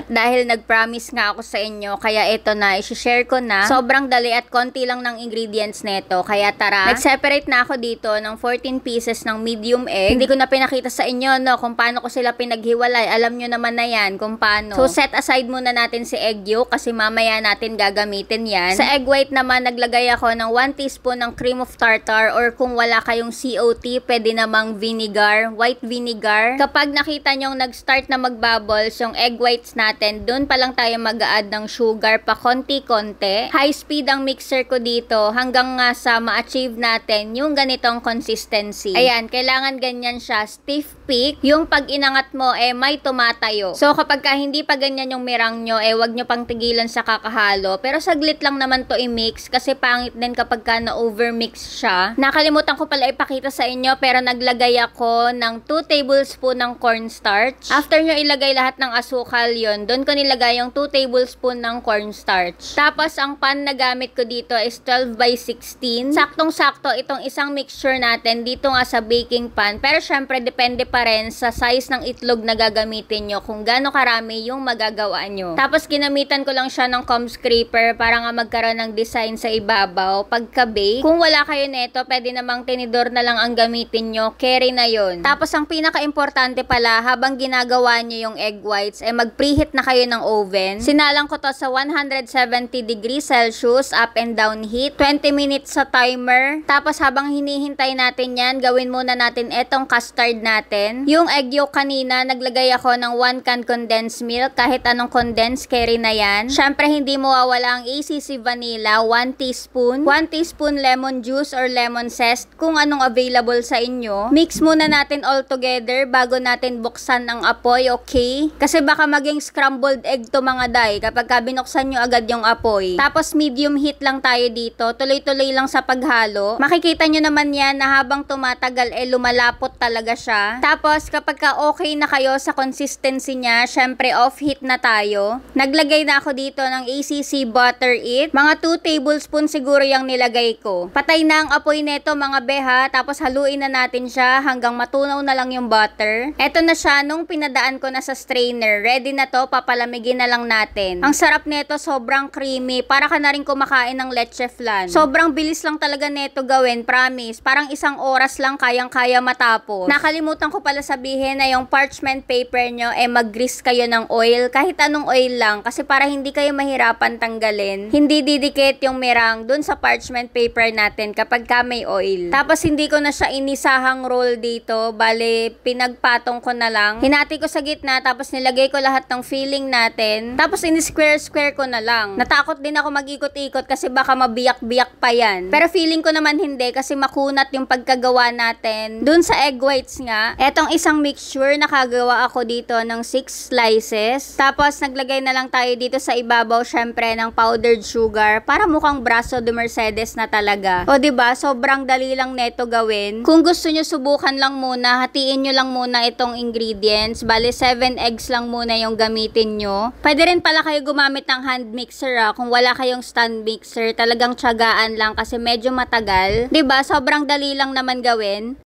At dahil nag-promise nga ako sa inyo, kaya ito na, i-share ko na. Sobrang dali at konti lang ng ingredients neto. Kaya tara, nag-separate na ako dito ng 14 pieces ng medium egg. Hindi ko na pinakita sa inyo, no, kung paano ko sila pinaghiwalay. Alam nyo naman na yan kung paano. So, set aside muna natin si egg yolk kasi mamaya natin gagamitin yan. Sa egg white naman, naglagay ako ng 1 teaspoon ng cream of tartar or kung wala kayong COT, pwede namang vinegar, white vinegar. Kapag nakita nyong nag-start na magbubbles yung egg whites natin, dun pa lang tayo mag-a-add ng sugar pa konti-konti. High speed ang mixer ko dito hanggang nga sa ma-achieve natin yung ganitong consistency. Ayan, kailangan ganyan siya, stiff peak. Yung pag inangat mo, may tumatayo. So, kapag hindi pa ganyan yung mirang nyo, wag nyo pang tigilan sa kakahalo. Pero saglit lang naman to i-mix kasi pangit din kapag na-overmix siya. Nakalimutan ko pala ipakita sa inyo pero naglagay ako ng 2 tablespoon ng cornstarch. After nyo ilagay lahat ng asukal yon, doon ko nilagay yung 2 tablespoon ng cornstarch. Tapos, ang pan na gamit ko dito is 12 by 16. Saktong-sakto itong isang mixture natin dito nga sa baking pan. Pero syempre, depende pa rin sa size ng itlog na gagamitin nyo kung gaano karami yung magagawa nyo. Tapos, ginamitan ko lang siya ng comb scraper para nga magkaroon ng design sa ibabaw pagka-bake. Kung wala kayo neto, pwede namang tinidor na lang ang gamitin nyo. Carry na yon. Tapos, ang pinaka-importante pala, habang ginagawa nyo yung egg whites, mag-preheat na kayo ng oven. Sinalang ko to sa 170 degrees Celsius, up and down heat. 20 minutes sa timer. Tapos, habang hinihintay natin yan, gawin muna natin etong custard natin. Yung egg yolk kanina, naglagay ako ng 1 can condensed milk. Kahit anong condensed, carry na yan. Syempre, hindi mawawala ang ACC vanilla, 1 teaspoon. 1 teaspoon lemon juice or lemon zest, kung anong available sa inyo. Mix muna natin all together bago natin buksan ang apoy, okay? Kasi baka maging scrambled egg to mga day kapag binuksan nyo agad yung apoy. Tapos, medium heat lang tayo dito. Tuloy-tuloy lang sa paghalo. Makikita nyo naman yan na habang tumatagal, lumalapot talaga siya. Tapos, kapag okay na kayo sa consistency niya, syempre off heat na tayo. Naglagay na ako dito ng ACC butter it. Mga 2 tablespoon siguro yung nilagay ko. Patay na ang apoy neto mga beha. Tapos haluin na natin siya hanggang matunaw na lang yung butter. Eto na siya nung pinadaan ko na sa strainer. Ready na to, papalamigin na lang natin. Ang sarap neto, sobrang creamy. Para ka na rin kumakain ng leche flan. Sobrang bilis lang talaga neto gawin, promise. Parang 1 oras lang kayang-kaya matapos. Nakalimutan ko pala sabihin na yung parchment paper nyo, mag-grease kayo ng oil. Kahit anong oil lang. Kasi para hindi kayo mahirapan tanggalin. Hindi didikit yung mirang dun sa parchment paper natin kapag may oil. Tapos hindi ko na siya inisahang roll dito. Bale, pinagpatong ko na lang. Hinati ko sa gitna, tapos nilagay ko lahat ng filling natin. Tapos in-square-square ko na lang. Natakot din ako mag-ikot-ikot kasi baka mabiyak-biyak pa yan. Pero feeling ko naman hindi kasi makunat yung pagkagawa natin. Dun sa egg whites nga, etong isang mixture, nakagawa ako dito ng 6 slices. Tapos naglagay na lang tayo dito sa ibabaw syempre ng powdered sugar para mukhang braso de Mercedes na talaga. O diba, sobrang dali lang neto gawin. Kung gusto nyo subukan lang muna, hatiin nyo lang muna itong ingredients. Bale, 7 eggs lang muna yung gamitin nyo. Pwede rin pala kayo gumamit ng hand mixer kung wala kayong stand mixer. Talagang tiyagaan lang kasi medyo matagal. Diba, sobrang dali lang naman gawin.